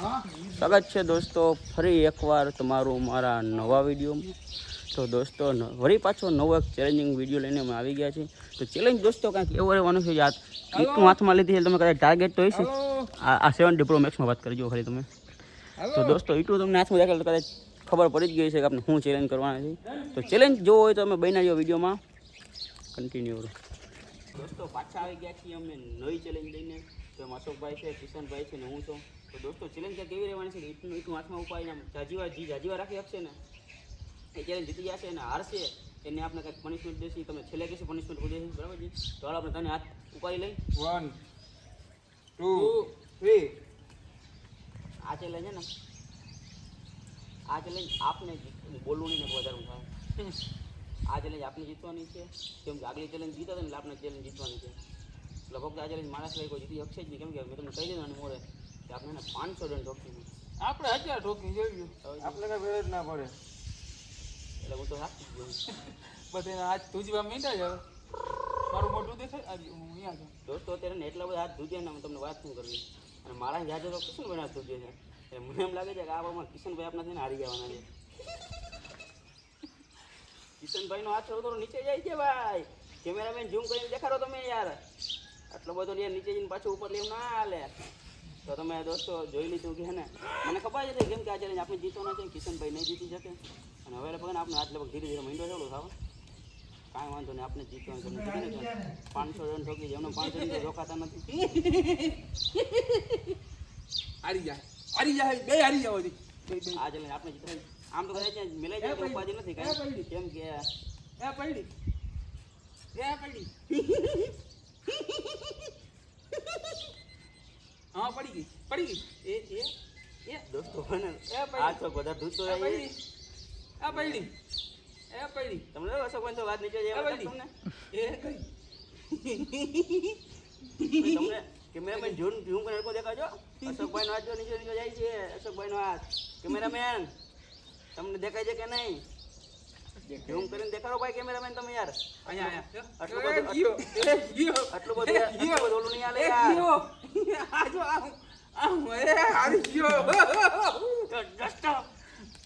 સ્વાગત છે દોસ્તો ફરી એકવાર તમારું મારા નવા વિડીયોમાં. તો દોસ્તો વળી પાછો નવો એક ચેલેન્જિંગ વિડીયો લઈને અમે આવી ગયા છીએ. તો ચેલેન્જ દોસ્તો કાંઈક એવો રહેવાનું છે. ઈટનું હાથમાં લીધી છે તમે કદાચ ટાર્ગેટ તો હશે. આ 70 Pro Max માં વાત કરજો ખાલી તમે. તો દોસ્તો ઈટું તમને હાથમાં દેખાડ તો કદાચ ખબર પડી જ ગઈ છે કે આપણે શું ચેલેન્જ કરવાના છે. તો ચેલેન્જ જોવો હોય તો અમે બનાવી વિડીયોમાં કન્ટિન્યુ રહો. દોસ્તો પાછા આવી ગયા છીએ અમે નવી ચેલેન્જ લઈને. તો અશોકભાઈ છે, કિશનભાઈ છે ને હું છું. તો દોસ્તો ચેલેન્જ કેવી રહેવાની છે કે ઈટનું હાથમાં ઉપાડીને જાજીવા રાખી શકશે ને એ ચેલેન્જ જીતી જશે અને હારશે એને આપણે કંઈક પનિશમેન્ટ દેશે. તમે છેલ્લે કહેશે પનિશમેન્ટ પૂરી દેશે, બરાબર છે? તો હાલ આપણે તને હાથ ઉપાડી લઈ 1 2 3. આ ચેલેન્જ છે ને આ ચેલેન્જ આપને બોલવું નહીં ને વધારવું થાય. આ ચેલેન્જ આપણે જીતવાની છે કેમ કે આગલી ચેલેન્જ જીતા હતા ને એટલે આપણે ચેલેન્જ જીતવાની છે. એટલે ફક્ત આ ચેલેન્જ માણસ કોઈ જીતી શકશે જ નહીં. કેમ કે મેં તમને કહી દીધું મોડે કે આપણે 500 રન ઠોકી આપણે 1000 ઠોકી જોયું આપણે કઈ વેર જ ના પડે. એટલે હું તો રાખી ગયો બધે હાથ ધૂજવા મીંડા જ મારું મોઢું દેખાય આજે હું અહીંયા છું. દોસ્તો અત્યારે ને એટલા બધા હાથ ધૂજે ને તમને વાત શું કરવી. અને મારા જાજે તો કિશનભાઈ હાથ ધૂજે છે. એટલે મને એમ લાગે છે કે આ બાબમાં કિશનભાઈ આપણા થઈને હારી જવાના છે. કિશનભાઈનો હાથ થોડો નીચે જાય છે ભાઈ. કેમેરામેન ઝૂમ કરીને દેખાડો તમે યાર. આટલો બધો યાર નીચે જઈને પાછું ઉપર લેવું ના હાલે. તો તમે દોસ્તો જોઈ લીધું કે હે ને મને ખબર છે કેમ કે આ ચેલેન્જ આપણે જીતવાના છે. કિશનભાઈ નહીં જીતી શકે અને હવે લગભગ આપણે હાથ લગભગ ધીરે ધીરે મહિનો ચાલુ થાવ કાંઈ વાંધો નહીં. આપણે જીતવાનું છે. 500 રન ઠોકી છે. એમને 500 રન રોકાતા નથી. હારી જાય બે હારી જાવ આ ચેલેન્જ આપણે જીતવાનું આમ તો કદાચ મિલાઈ જાય ઉપાધિ નથી કાંઈ. કેમ કે પડી હા પડી ગઈ એ દોસ્તો આ તો બધા ધૂતો પડી તમને અશોકભાઈ તો વાત નીચે જાય તમને તમને કેમેરામેન ઝૂમ કરીને હરકો દેખાજો. અશોકભાઈનો હાથ જો નીચે જાય છે. અશોકભાઈનો હાથ કેમેરામેન તમને દેખાય છે કે નહીં? ઝૂમ કરીને દેખાડો ભાઈ કેમેરામેન તમે યાર. આટલું બધું ઓલું નહીં હાલે યાર.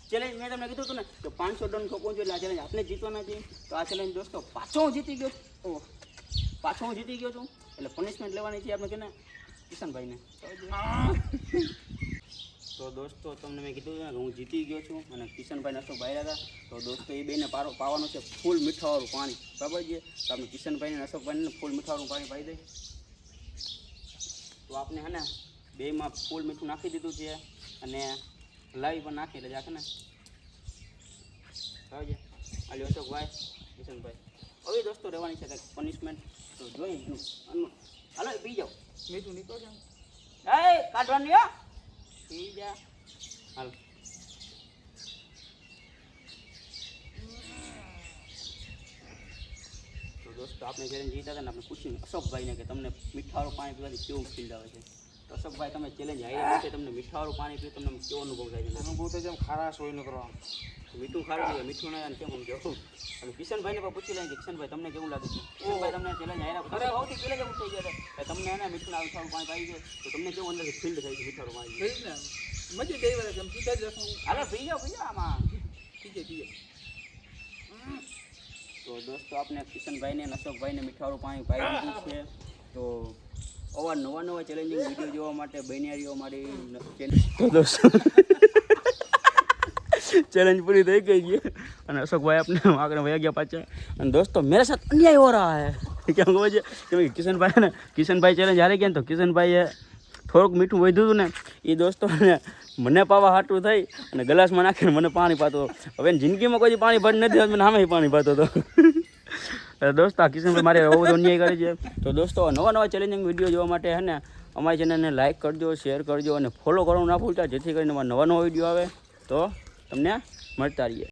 ચેલેન્જ મેં તમને કીધું હતું ને કે 500 રન ઠોકવું જોઈએ એટલે આ ચેલેન્જ આપણે જીતવાના છે. તો આ ચેલેન્જ દોસ્તો પાછો હું જીતી ગયો છું એટલે પનિશમેન્ટ લેવાની છે આપણે કે ને કિશનભાઈને. તો દોસ્તો તમને મેં કીધું ને કે હું જીતી ગયો છું અને કિશનભાઈ અશોકભાઈ હતા. તો દોસ્તો એ બેને પાવાનું છે ફૂલ મીઠાવાળું પાણી, બરાબર છે? તો આપણે કિશનભાઈને અશોકભાઈને ફૂલ મીઠાવાળું પાણી પાઈ દઈએ. તો આપણે હે ને બેમાં ફૂલ મીઠું નાખી દીધું છે અને લાવી પણ નાખી એટલે જાકે ને બરાબર છે. આલી અશોકભાઈ કિશનભાઈ હવે દોસ્તો રહેવાની છે કંઈક પનિશમેન્ટ. તો જોઈ હાલો પી જાઓ. મીઠું નીકળો છે કાઢવાની હો પી જા હાલ. તો દોસ્તો આપણે ચેલેન્જ જીતા હતા ને આપણે પૂછ્યું અશોકભાઈને કે તમને મીઠાવાળું પાણી પીવાથી કેવું ફીલ આવે છે. તો અશોકભાઈ તમે ચેલેન્જ હાર્યા છે તમને મીઠાવાળું પાણી પીવું તમને કેવો અનુભવ થાય છે? અનુભવ તો જેમ ખારાશ હોય ન કરવા મીઠું ખારું છે મીઠું ના કેમ સમજો. અને કિશનભાઈને પણ પૂછી લઈએ કિશનભાઈ તમને કેવું લાગે છે? કિશનભાઈ તમને ચેલેન્જ હાર્યા સૌથી પહેલાં એવું થઈ ગયા છે તમને એને મીઠું મીઠાવાળું પાણી પાઈ છે તો તમને કેવું અંદરથી ફીલ થાય છે મીઠાવાળું પાણી? મજા ગઈ વાર એમ સીધા જ હાલો પી જાઓ આમાં. ઠીક છે. તો દોસ્તો આપણે કિશનભાઈને અને અશોકભાઈને મીઠાવાળું પાણી પાઈ દીધું છે. તો આવા નવા ચેલેન્જિંગ વિડીયો જોવા માટે બન્યા મારી ચેનલ. તો દોસ્તો ચેલેન્જ પૂરી થઈ ગઈ છે અને અશોકભાઈ આપણે આગળ વયા ગયા પાછા. અને દોસ્તો મેરે સાથ અન્યાય હો રહા હૈ. કેમ ખબર છે કે કિશનભાઈ ચેલેન્જ હારી ગયા ને તો કિશનભાઈએ થોડુંક મીઠું વધ્યું હતું ને એ દોસ્તો મને પાવા હાટું થઈ અને ગ્લાસમાં નાખીને મને પાણી પાતો. હવે જિંદગીમાં કોઈ પાણી ભરી નથી મને સામે પાણી પાતો હતો. દોસ્તો આ કિશનભાઈ મારે બહુ બધો અન્યાય કરે છે. તો દોસ્તો નવા ચેલેન્જિંગ વિડીયો જોવા માટે હે ને અમારી ચેનલને લાઇક કરજો, શેર કરજો અને ફોલો કરવાનું ના ભૂલતા જેથી કરીને નવા વિડીયો આવે તો તમને મળતા રહીએ.